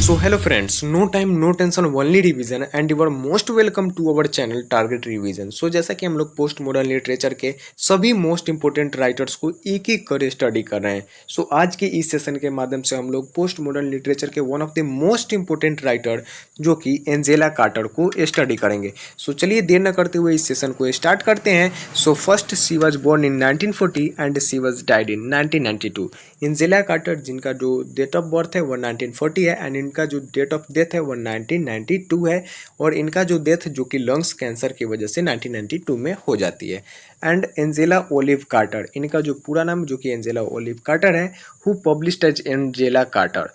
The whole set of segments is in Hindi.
So hello friends, no time no tension only revision and you are most welcome to our channel Target Revision। So जैसा कि हम लोग पोस्ट मॉडर्न लिटरेचर के सभी मोस्ट इंपोर्टेंट राइटर्स को एक एक कर स्टडी कर रहे हैं। सो आज के इस सेशन के माध्यम से हम लोग पोस्ट मॉडर्न लिटरेचर के one of the most important writer जो कि एंजेला कार्टर को स्टडी करेंगे। सो चलिए देर न करते हुए इस सेशन को स्टार्ट करते हैं। So first she was born in 1940 and she was died in 1992। Angela Carter जिनका जो डेट ऑफ बर्थ है वो 1940 है एंड इनका जो डेट ऑफ डेथ है वो 1992 है और इनका जो डेथ जो कि लंग्स कैंसर की वजह से 1992 में हो जाती है। एंड एंजेला ओलिव कार्टर, इनका जो पूरा नाम जो कि एंजेला ओलिव कार्टर है, who published as Angela Carter.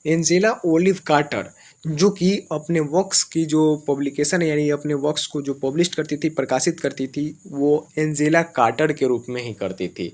Angela Olive Carter जो कि अपने वर्क्स की जो पब्लिकेशन है यानी अपने वर्क्स को जो पब्लिश करती थी, प्रकाशित करती थी, वो एंजेला कार्टर के रूप में ही करती थी।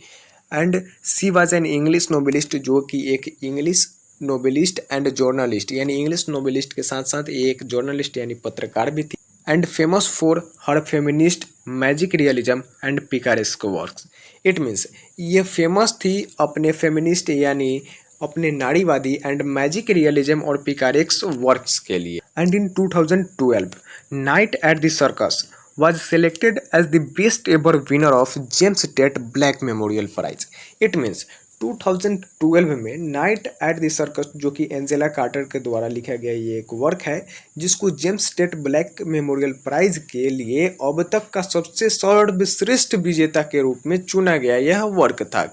And she was an English novelist, जो कि एक इंग्लिश नोबलिस्ट एंड जर्नलिस्ट, यानी इंग्लिश नोबलिस्ट के साथ साथ ये एक जर्नलिस्ट यानी पत्रकार भी थी। And famous for her feminist magic realism and picaresque works. It means ये फेमस थी अपने फेमिनिस्ट यानी अपने नारीवादी एंड मैजिक रियलिज्म और पिकारेक्स वर्क्स के लिए। And in 2012 night at the circus was selected as the best ever winner of James Tate Black memorial Prize. It means 2012 में नाइट एट द सर्कस जो कि एंजेला कार्टर के द्वारा लिखा गया ये एक वर्क है जिसको James Tate Black memorial Prize के लिए अब तक का सबसे सर्वश्रेष्ठ विजेता के रूप में चुना गया यह वर्क था।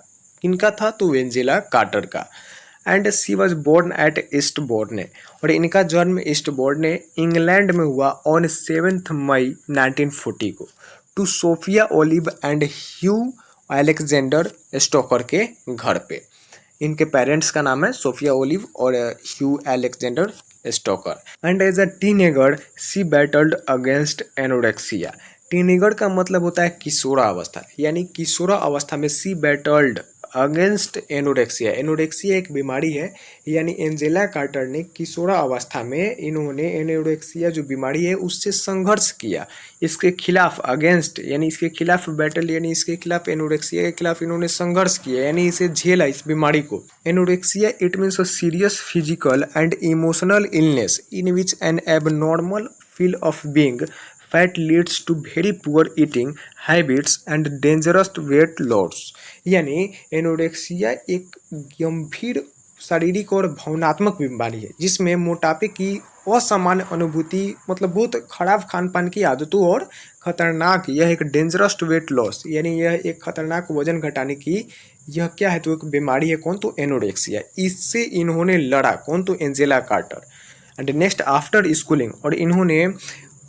किनका था? तो एंजेला कार्टर का। And she was born at Eastbourne और इनका जन्म ईस्टबोर्ने इंग्लैंड में हुआ ऑन 7 मई 1940 को to Sophia Olive and Hugh Alexander Stalker के घर पे। इनके पेरेंट्स का नाम है सोफिया ओलिव और Hugh Alexander Stalker. And as a teenager she battled against anorexia. Teenager का मतलब होता है किशोरा अवस्था, यानी किशोरा अवस्था में सी बैटल्ड अगेंस्ट एनोरेक्सिया। एनोरेक्सिया एक बीमारी है, यानी एंजेला कार्टर ने किशोरा अवस्था में इन्होंने एनोरेक्सिया जो बीमारी है उससे संघर्ष किया, इसके खिलाफ अगेंस्ट यानी इसके खिलाफ बैटल यानी इसके खिलाफ एनोरेक्सिया के खिलाफ इन्होंने संघर्ष किया यानी इसे झेला इस बीमारी को। Anorexia it means a serious physical and emotional illness in which an abnormal feel of being fat leads to very poor eating habits and dangerous weight loss. यानी एनोरेक्सिया एक गंभीर शारीरिक और भावनात्मक बीमारी है जिसमें मोटापे की असामान्य अनुभूति, मतलब बहुत खराब खान पान की आदतों और खतरनाक यह एक डेंजरस वेट लॉस यानी यह एक खतरनाक वजन घटाने की यह क्या है तो एक बीमारी है। कौन? तो एनोरेक्सिया। इससे इन्होंने लड़ा। कौन? तो Angela Carter. And next after schooling और इन्होंने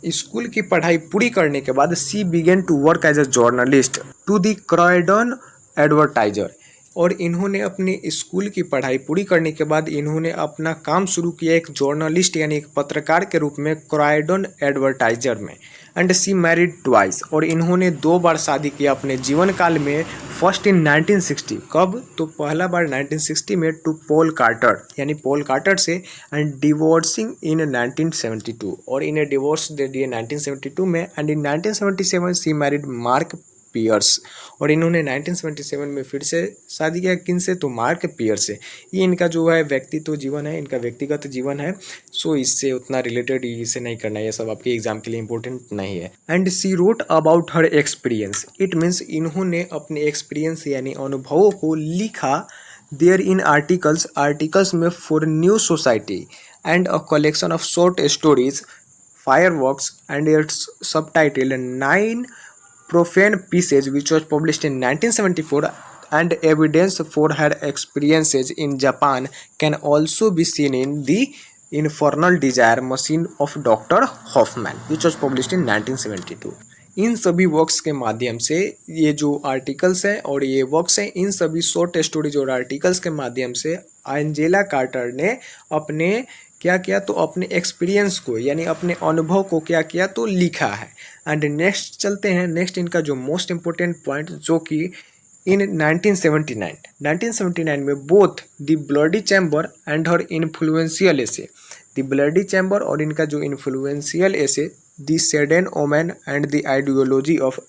स्कूल की पढ़ाई पूरी करने के बाद she began to work as a journalist to the Croydon Advertiser. और इन्होंने अपने स्कूल की पढ़ाई पूरी करने के बाद इन्होंने अपना काम शुरू किया एक जर्नलिस्ट यानी एक पत्रकार के रूप में क्रॉयडन एडवर्टाइजर में। एंड सी मैरिड ट्वाइस और इन्होंने 2 बार शादी किया अपने जीवन काल में। फर्स्ट इन 1960, कब? तो पहला बार 1960 में टू पॉल कार्टर यानी पॉल कार्टर से, एंड डिवोर्सिंग इन 1972 और इन्हें डिवोर्स दे दिए 1972 में। And in 1977 she married Mark Pearce और इन्होंने 1977 में फिर से शादी किया। किन से? तो मार्क पियर्स से। ये इनका जो है व्यक्तित्व जीवन है, इनका व्यक्तिगत जीवन है, सो इससे उतना रिलेटेड इसे नहीं करना है, ये सब आपके एग्जाम के लिए इंपॉर्टेंट नहीं है। And she wrote about her experience. It means इन्होंने अपने एक्सपीरियंस यानी अनुभवों को लिखा देयर इन आर्टिकल्स में for New Society and a collection of short stories Fireworks and its subtitle 9 profane pieces which was published in 1974 and evidence for her experiences in Japan can also be seen in the Infernal Desire Machine of Dr. Hoffman which was published in 1972। इन सभी वर्क्स के माध्यम से ये जो आर्टिकल्स हैं और ये वर्क्स हैं, इन सभी शॉर्ट स्टोरीज और आर्टिकल्स के माध्यम से एंजेला कार्टर ने अपने क्या किया तो अपने एक्सपीरियंस को यानी अपने अनुभव को क्या किया तो लिखा है। एंड नेक्स्ट चलते हैं, नेक्स्ट इनका जो मोस्ट इम्पोर्टेंट पॉइंट जो कि इन 1979 में both the bloody chamber and her influential essay, the bloody chamber और इनका जो influential essay the Sadeian woman and the ideology of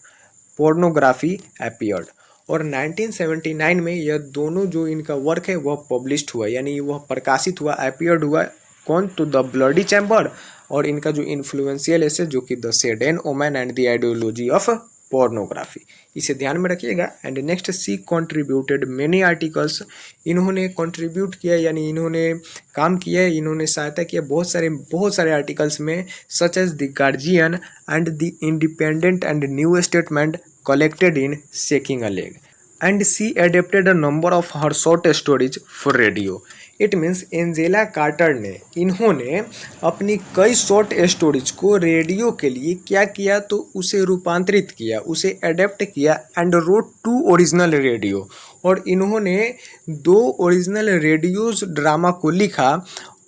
pornography appeared. और 1979 में यह दोनों जो इनका वर्क है वह पब्लिश्ड हुआ यानी वह प्रकाशित हुआ, अपीयर्ड हुआ कौन, तो द ब्लडी चैम्बर, और इनका जो इन्फ्लुएंशियल ऐसे जो कि the Sadeian woman and the ideology of pornography, इसे ध्यान में रखिएगा। And next, she contributed many articles, इन्होंने कंट्रीब्यूट किया यानी इन्होंने काम किया है, इन्होंने सहायता किया बहुत सारे आर्टिकल्स में, such as the Guardian and the Independent and New Statesman collected in Shaking a Leg, and she adapted a number of her short stories for radio. It means Angela Carter ने, इन्होंने अपनी कई शॉर्ट स्टोरीज को रेडियो के लिए क्या किया, तो उसे रूपांतरित किया, उसे एडेप्ट किया एंड रोट 2 ओरिजिनल रेडियो, और इन्होंने 2 ओरिजिनल रेडियोज ड्रामा को लिखा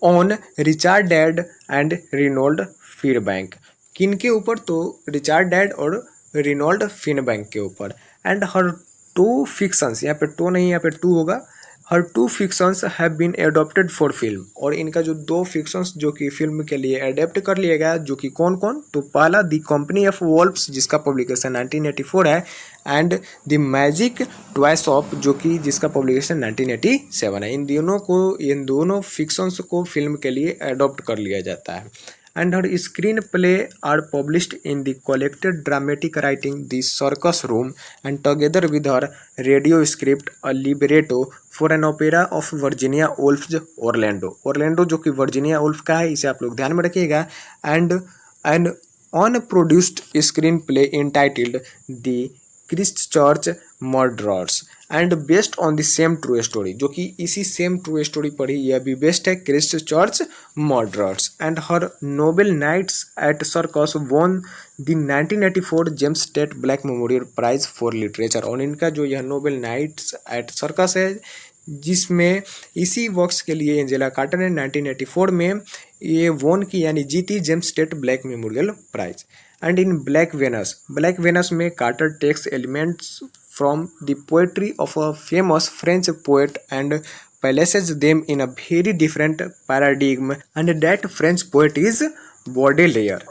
on Richard Dadd and Ronald Firbank. किनके ऊपर, तो रिचार्ड डैड और रिनोल्ड फीनबैंक के ऊपर। एंड हर 2 फिक्शंस, यहाँ पे 2 नहीं, यहाँ पे 2 होगा, her 2 fictions have been adapted for film, और इनका जो 2 फिक्शंस जो कि फिल्म के लिए एडेप्ट कर लिया गया, जो कि कौन कौन, तो पहला द कंपनी ऑफ वॉल्व्स जिसका पब्लिकेशन 1984 है, and the Magic Toy shop जो कि जिसका पब्लिकेशन 1987 है। इन दोनों फिक्शंस को फिल्म के लिए एडॉप्ट कर लिया जाता है। And her screenplay are published in the collected dramatic writing The Circus Room, and together with her radio script a libretto for an opera of Virginia Woolf's Orlando जो कि वर्जीनिया वुल्फ का है, इसे आप लोग ध्यान में रखिएगा। And an unproduced screenplay entitled The Christchurch Murderers and based on the same true story, जो कि इसी सेम ट्रू स्टोरी पर ही यह भी बेस्ड है, Christchurch murderers. And her novel Nights at Circus won the 1984 James Tait Black memorial Prize for literature, और इनका जो यह नोबेल नाइट्स एट सर्कस है, जिसमें इसी वर्क्स के लिए एंजेला कार्टर ने 1984 में ये वॉन की यानी जीती James Tait Black memorial prize. And in Black Venus में Carter takes elements from the poetry of a famous French poet and places them in a very different paradigm, and that French poet is Baudelaire.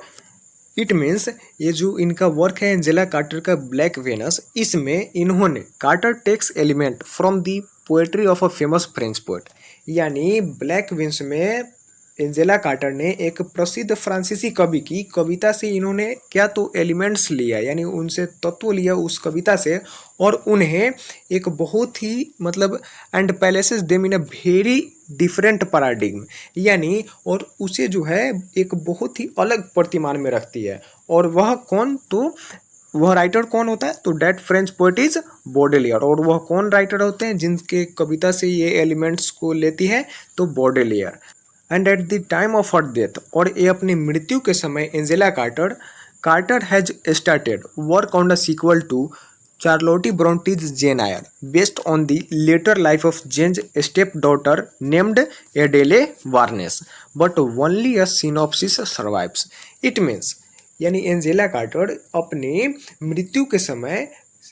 It means ये जो इनका वर्क है एंजेला कार्टर का ब्लैक वेनस, इसमें इन्होंने Carter takes element from the poetry of a famous French poet, यानी ब्लैक वेनस में एंजेला कार्टर ने एक प्रसिद्ध फ्रांसीसी कवि की कविता से इन्होंने क्या, तो एलिमेंट्स लिया, यानी उनसे तत्व लिया उस कविता से, और उन्हें एक बहुत ही मतलब and palaces them in a very different paradigm, यानी और उसे जो है एक बहुत ही अलग प्रतिमान में रखती है। और वह कौन, तो वह राइटर कौन होता है, तो डेट फ्रेंच पोएट इज बॉडेलियर। और वह कौन राइटर होते हैं जिनके कविता से ये एलिमेंट्स को लेती है, तो Baudelaire. And at the time of her death, और ये अपनी मृत्यु के समय Angela Carter has started work on the sequel to Charlotte Bronte's Jane Eyre based on the later life of Jane's stepdaughter named Adele Varens, but only a synopsis survives. It means यानी एंजेला कार्टर अपनी मृत्यु के समय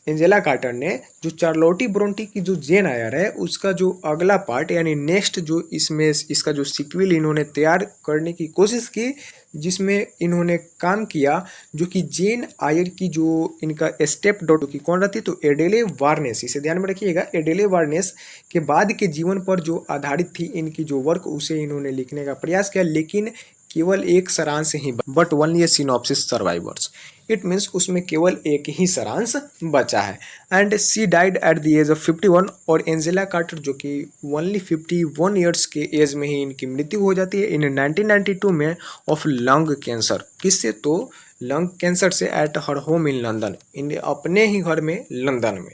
एंजेला कार्टर ने जो चार्लोटी ब्रोंटी की जो जेन आयर है उसका जो अगला पार्ट यानी नेक्स्ट जो इसमें इसका जो सीक्वल इन्होंने तैयार करने की कोशिश की, जिसमें इन्होंने काम किया जो कि जेन आयर की जो इनका स्टेप डॉटर की कौन रहती, तो एडेले वार्नेस, इसे ध्यान में रखिएगा। एडेले वार्नेस के बाद के जीवन पर जो आधारित थी इनकी जो वर्क, उसे इन्होंने लिखने का प्रयास किया, लेकिन केवल एक सारांश ही, but only a synopsis survivors. It means उसमें केवल एक ही सारांश बचा है। And she died at the age of 51, और एंजेला कार्टर जो कि ओनली 51 ईयर्स के एज में ही इनकी मृत्यु हो जाती है इन 1992 में ऑफ लंग कैंसर। किससे, तो लंग कैंसर से at her home in London, in अपने ही घर में लंदन में।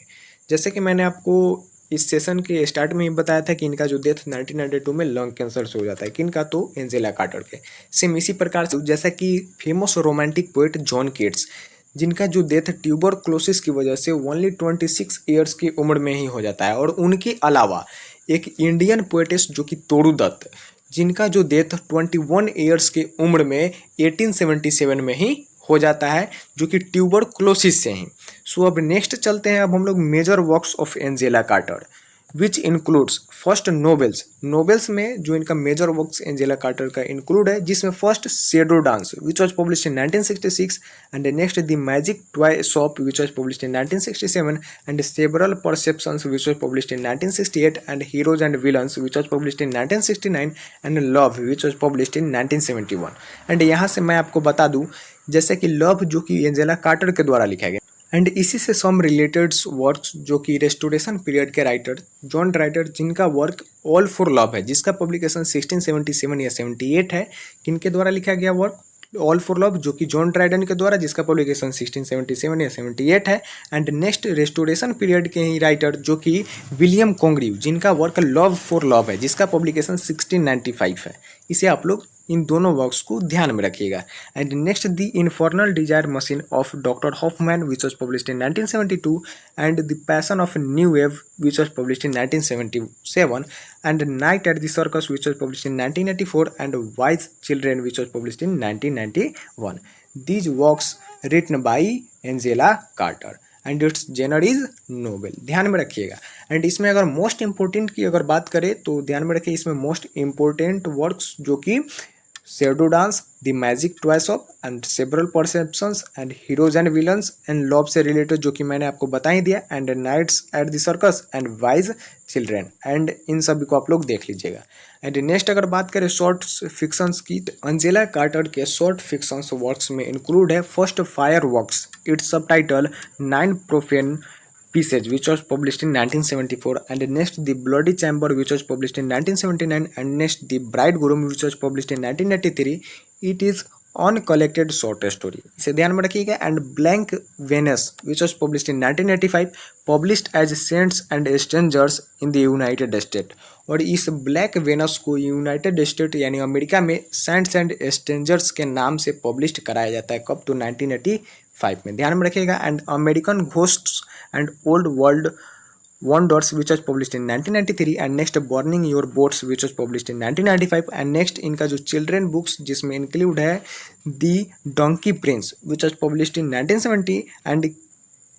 जैसे कि मैंने आपको इस सेशन के स्टार्ट में ही बताया था कि इनका जो डेथ 1992 में लंग कैंसर से हो जाता है, किनका, तो एंजेला कार्टर के। सेम इसी प्रकार से जैसा कि फेमस रोमांटिक पोएट जॉन केट्स, जिनका जो डेथ ट्यूबरक्लोसिस की वजह से ओनली 26 ईयर्स की उम्र में ही हो जाता है। और उनके अलावा एक इंडियन पोएटेस जो कि तोड़ू दत्त, जिनका जो डेथ 21 ईयर्स की उम्र में 1877 में ही हो जाता है, जो कि ट्यूबरक्लोसिस से ही। सो अब नेक्स्ट चलते हैं, अब हम लोग major works of Angela Carter. Which includes first novels. Novels में जो इनका मेजर वर्क्स एंजेला कार्टर का इंक्लूड है, जिसमें first Shadow Dance which was published in 1966 and next the Magic Toy Shop which was published in 1967 and Several Perceptions which was published in 1968 and Heroes and Villains which was published in 1969 and Love which was published in 1971। एंड यहाँ से मैं आपको बता दूं, जैसे कि लव जो कि एंजेला कार्टर के द्वारा लिखा गया, एंड इसी से सम रिलेटेड वर्क्स जो कि रेस्टोरेशन पीरियड के राइटर जॉन राइटर, जिनका वर्क ऑल फॉर लव है, जिसका पब्लिकेशन 1677 या 78 है, किनके द्वारा लिखा गया वर्क ऑल फॉर लव, जो कि जॉन ड्राइडन के द्वारा, जिसका पब्लिकेशन 1677 या 78 है। एंड नेक्स्ट रेस्टोरेशन पीरियड के ही राइटर जो कि विलियम कॉन्ग्रीव, जिनका वर्क लव फॉर लव है, जिसका पब्लिकेशन 1695 है। इसे आप लोग इन दोनों वर्क्स को ध्यान में रखिएगा। And next the Infernal Desire Machine of Doctor Hoffman which was published in 1972 and the Passion of New Eve which was published in 1977 and Night at the Circus which was published in 1984 and Wise Children which was published in 1991। These works written by Angela Carter and its genre is novel. ध्यान में रखिएगा। एंड इसमें अगर मोस्ट इंपोर्टेंट की अगर बात करें तो ध्यान में रखिए, इसमें मोस्ट इंपोर्टेंट वर्क्स जो कि Shadow Dance, the Magic Toy Shop and Several Perceptions and Heroes and Villains and Love से रिलेटेड जो कि मैंने आपको बता ही दिया, and Nights at the Circus and Wise Children, and इन सभी को आप लोग देख लीजिएगा। एंड नेक्स्ट अगर बात करें शॉर्ट फिक्शंस की, तो एंजेला कार्टर के शॉर्ट फिक्शंस वर्क्स में इंक्लूड है first fire works, it's subtitle 9 profane pieces which was published in 1974 and next the bloody chamber which was published in 1979 and next the bridegroom which was published in 1983. it is uncollected short story, इसे ध्यान में रखिएगा। And Black Venus which was published in 1985 published as Saints and Strangers in the United State. और इस ब्लैक वेनस को यूनाइटेड स्टेट यानी अमेरिका में सेंट्स एंड स्ट्रेंजर्स के नाम से पब्लिश कराया जाता है, कब? तो 1985 में, ध्यान में रखिएगा। And American ghosts and old world Wonders which was published in 1993 and next Burning Your Boats which was published in 1995 and next इनका जो चिल्ड्रेन बुक्स जिसमें इंक्लूड है the donkey prince which was published in 1970 and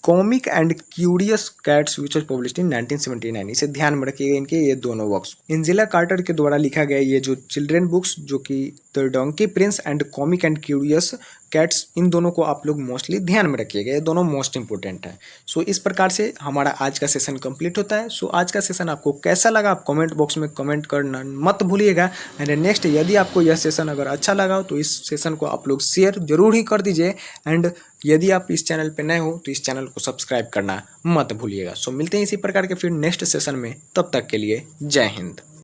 comic and curious cats which was published in 1979। इसे ध्यान में रखिएगा, इनके ये दोनों वर्क्स एंजेला कार्टर के द्वारा लिखा गया ये जो चिल्ड्रेन बुक्स जो कि the donkey prince and comic and curious cats, इन दोनों को आप लोग मोस्टली ध्यान में रखिएगा, ये दोनों मोस्ट इंपॉर्टेंट है। सो इस प्रकार से हमारा आज का सेशन कंप्लीट होता है। सो आज का सेशन आपको कैसा लगा आप कमेंट बॉक्स में कमेंट करना मत भूलिएगा। एंड नेक्स्ट यदि आपको यह सेशन अगर अच्छा लगा हो तो इस सेशन को आप लोग शेयर जरूर ही कर दीजिए। एंड यदि आप इस चैनल पर नए हो तो इस चैनल को सब्सक्राइब करना मत भूलिएगा। सो मिलते हैं इसी प्रकार के फिर नेक्स्ट सेशन में, तब तक के लिए जय हिंद।